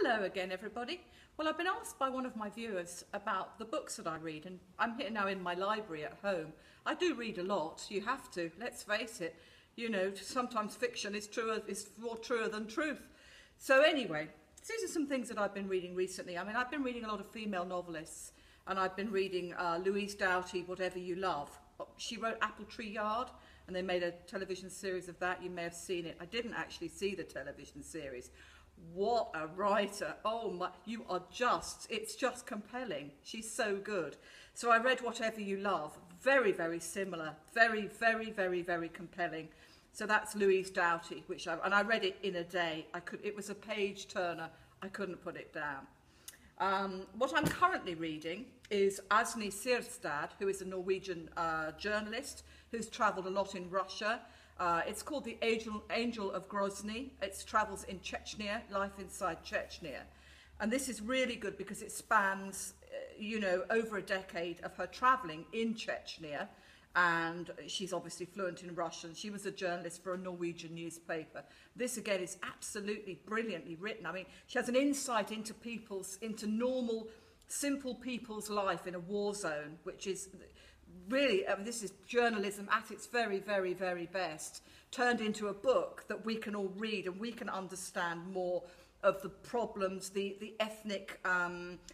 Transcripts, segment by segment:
Hello again, everybody. Well, I've been asked by one of my viewers about the books that I read, and I'm here now in my library at home. I do read a lot. You have to. Let's face it. You know, sometimes fiction is more truer than truth. So anyway, these are some things that I've been reading recently. I mean, I've been reading a lot of female novelists, and I've been reading Louise Doughty, Whatever You Love. She wrote Apple Tree Yard, and they made a television series of that. You may have seen it. I didn't actually see the television series. What a writer. Oh my, it's just compelling. She's so good. So I read Whatever You Love. Very, very similar. Very, very, very, very compelling. So that's Louise Doughty, and I read it in a day. It was a page turner. I couldn't put it down. What I'm currently reading is Scherazade, who is a Norwegian journalist who's travelled a lot in Russia. It's called The Angel of Grozny. It travels in Chechnya, life inside Chechnya. And this is really good because it spans, over a decade of her travelling in Chechnya. And she's obviously fluent in Russian. She was a journalist for a Norwegian newspaper. This, again, is absolutely brilliantly written. I mean, she has an insight into normal, simple people's life in a war zone, which is really, this is journalism at its very, very, very best, turned into a book that we can all read and we can understand more of the problems, the ethnic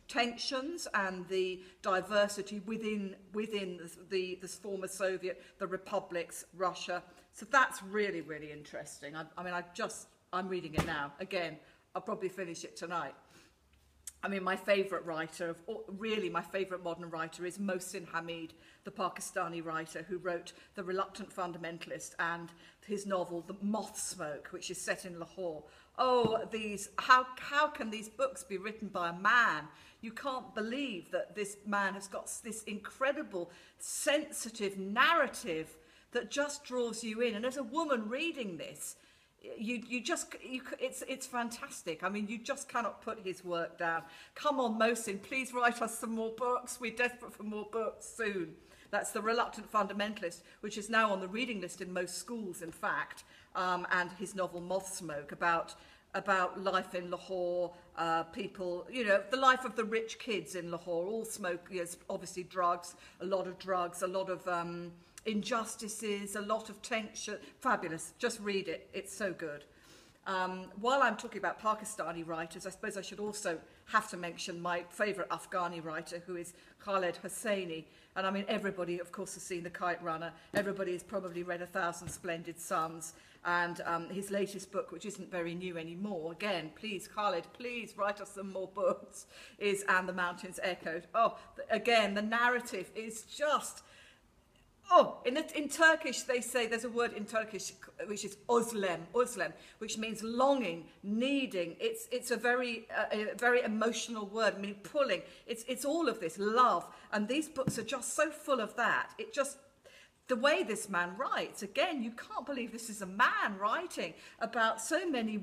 tensions and the diversity within the former Soviet, the republics, Russia. So that's really, really interesting. I'm reading it now. Again, I'll probably finish it tonight. I mean, my favourite writer, really my favourite modern writer, is Mohsin Hamid, the Pakistani writer who wrote The Reluctant Fundamentalist and his novel The Moth Smoke, which is set in Lahore. Oh, how can these books be written by a man? You can't believe that this man has got this incredible, sensitive narrative that just draws you in. And as a woman reading this, it's fantastic. I mean, you just cannot put his work down. Come on, Mohsin, please write us some more books. We're desperate for more books soon. That's The Reluctant Fundamentalist, which is now on the reading list in most schools, in fact, and his novel Moth Smoke about life in Lahore, people, the life of the rich kids in Lahore, all smoke, obviously drugs, a lot of injustices, a lot of tension. Fabulous. Just read it. It's so good. While I'm talking about Pakistani writers, I suppose I should also have to mention my favourite Afghani writer, who is Khaled Hosseini. And I mean, everybody, of course, has seen The Kite Runner. Everybody has probably read 1,000 Splendid Suns. And his latest book, which isn't very new anymore, again, please, Khaled, please write us some more books, is And the Mountains Echoed. Oh, again, the narrative is just... Oh, in Turkish, they say, there's a word in Turkish which is özlem, which means longing, needing. It's a very emotional word, I mean, pulling. It's all of this, love. And these books are just so full of that. The way this man writes, again, you can't believe this is a man writing about so many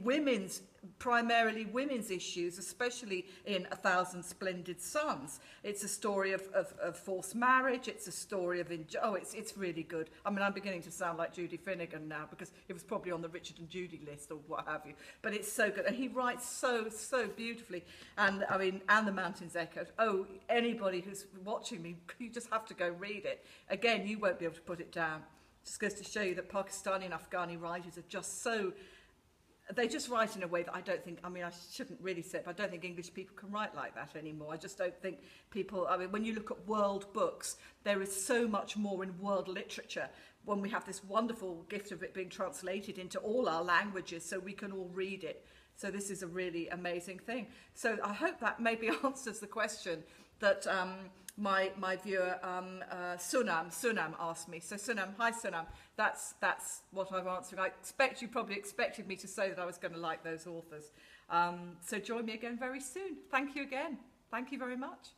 primarily women's issues, especially in 1,000 Splendid Suns. It's a story of forced marriage. It's a story of, it's really good. I mean, I'm beginning to sound like Judy Finnegan now because it was probably on the Richard and Judy list or what have you. But it's so good. And he writes so beautifully. And I mean, And the Mountains Echoed. Oh, anybody who's watching me, you just have to go read it. Again, you won't be able to put it down. Just goes to show you that Pakistani and Afghani writers are just so... They just write in a way that I don't think, I mean, I shouldn't really say it, but I don't think English people can write like that anymore. I just don't think people, I mean, when you look at world books, there is so much more in world literature when we have this wonderful gift of it being translated into all our languages so we can all read it. So this is a really amazing thing. So I hope that maybe answers the question that my viewer Sunam asked me. So Sunam, hi Sunam, that's what I'm answering. I expect you probably expected me to say that I was going to like those authors. So join me again very soon. Thank you again. Thank you very much.